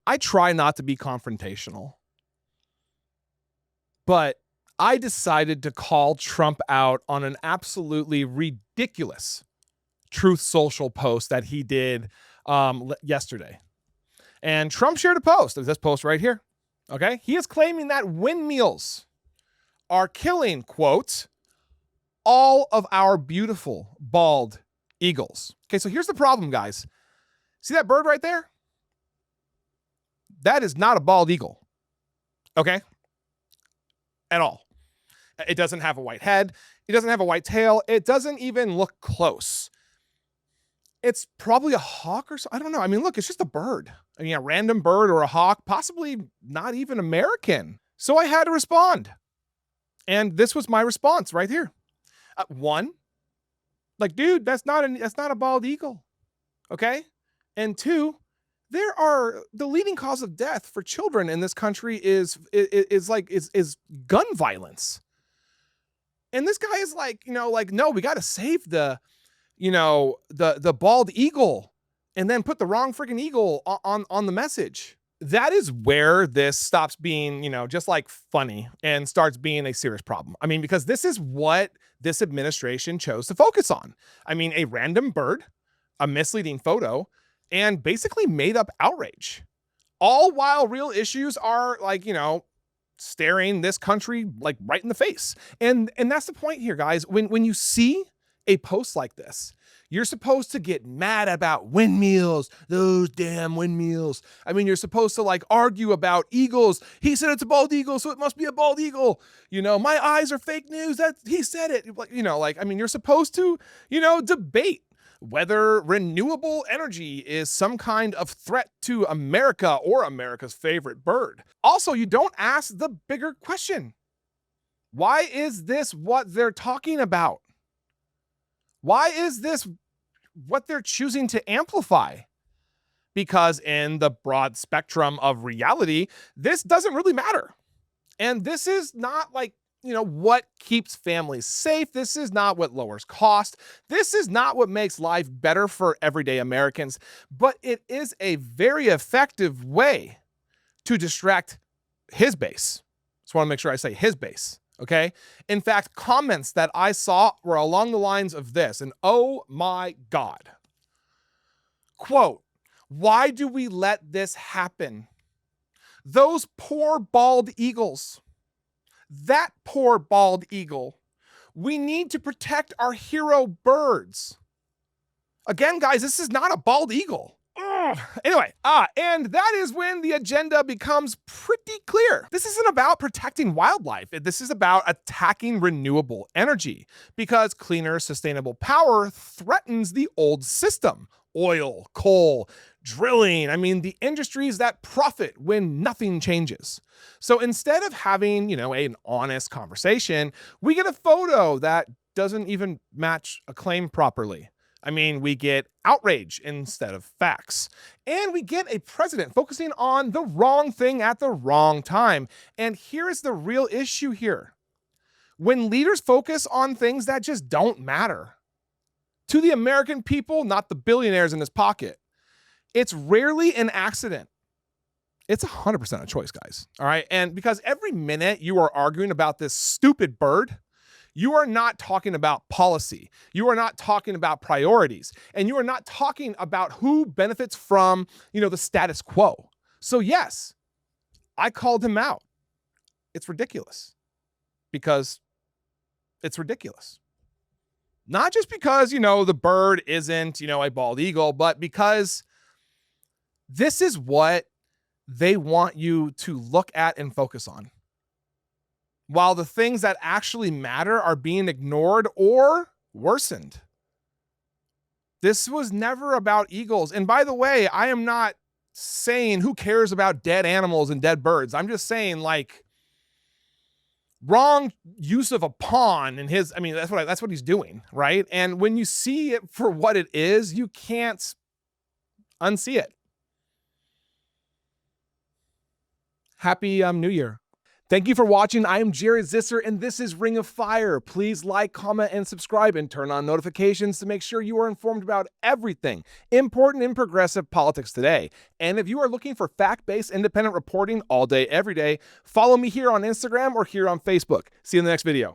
I try not to be confrontational, but I decided to call Trump out on an absolutely ridiculous Truth Social post that he did yesterday. And Trump shared a post. There's this post right here. Okay. He is claiming that windmills are killing, quote, all of our beautiful bald eagles. Okay. So here's the problem, guys. See that bird right there? That is not a bald eagle. Okay. At all. It doesn't have a white head. It doesn't have a white tail. It doesn't even look close. It's probably a hawk or so. I don't know. I mean, look, it's just a bird. I mean, a random bird or a hawk, possibly not even American. So I had to respond. And this was my response right here. One, like, dude, that's not a bald eagle. Okay. And two, the leading cause of death for children in this country is gun violence. And this guy is like, no, we got to save the bald eagle and then put the wrong freaking eagle on the message. That is where this stops being, just like funny and starts being a serious problem. I mean, because this is what this administration chose to focus on. I mean, a random bird, a misleading photo, and basically made up outrage, all while real issues are staring this country like right in the face. And that's the point here, guys. When you see a post like this, you're supposed to get mad about windmills, those damn windmills. I mean, you're supposed to argue about eagles. He said it's a bald eagle, so it must be a bald eagle. My eyes are fake news. That he said it. You're supposed to, debate whether renewable energy is some kind of threat to America or America's favorite bird. Also, you don't ask the bigger question. Why is this what they're talking about? Why is this what they're choosing to amplify? Because in the broad spectrum of reality, this doesn't really matter. And this is not what keeps families safe. This is not what lowers cost. This is not what makes life better for everyday Americans, but it is a very effective way to distract his base. Just want to make sure I say his base. Okay. In fact, comments that I saw were along the lines of this, and oh my God. Quote, why do we let this happen? Those poor bald eagles. That poor bald eagle. We need to protect our hero birds. Again, guys, this is not a bald eagle. Anyway, and that is when the agenda becomes pretty clear. This isn't about protecting wildlife. This is about attacking renewable energy because cleaner, sustainable power threatens the old system. Oil, coal, drilling. I mean, the industries that profit when nothing changes. So instead of having, an honest conversation, we get a photo that doesn't even match a claim properly. I mean, we get outrage instead of facts. And we get a president focusing on the wrong thing at the wrong time. And here is the real issue here. When leaders focus on things that just don't matter to the American people, not the billionaires in his pocket, it's rarely an accident. It's 100% a choice, guys. All right. And because every minute you are arguing about this stupid bird, you are not talking about policy. You are not talking about priorities. And you are not talking about who benefits from, the status quo. So yes, I called him out. It's ridiculous because it's ridiculous. Not just because, the bird isn't, a bald eagle, but because this is what they want you to look at and focus on, while the things that actually matter are being ignored or worsened. This was never about eagles. And by the way, I am not saying who cares about dead animals and dead birds. I'm just saying wrong use of a pawn in his, that's what he's doing, right? And when you see it for what it is, you can't unsee it. Happy New Year. Thank you for watching. I am Jared Zisser, and this is Ring of Fire. Please like, comment, and subscribe, and turn on notifications to make sure you are informed about everything important in progressive politics today. And if you are looking for fact-based independent reporting all day, every day, follow me here on Instagram or here on Facebook. See you in the next video.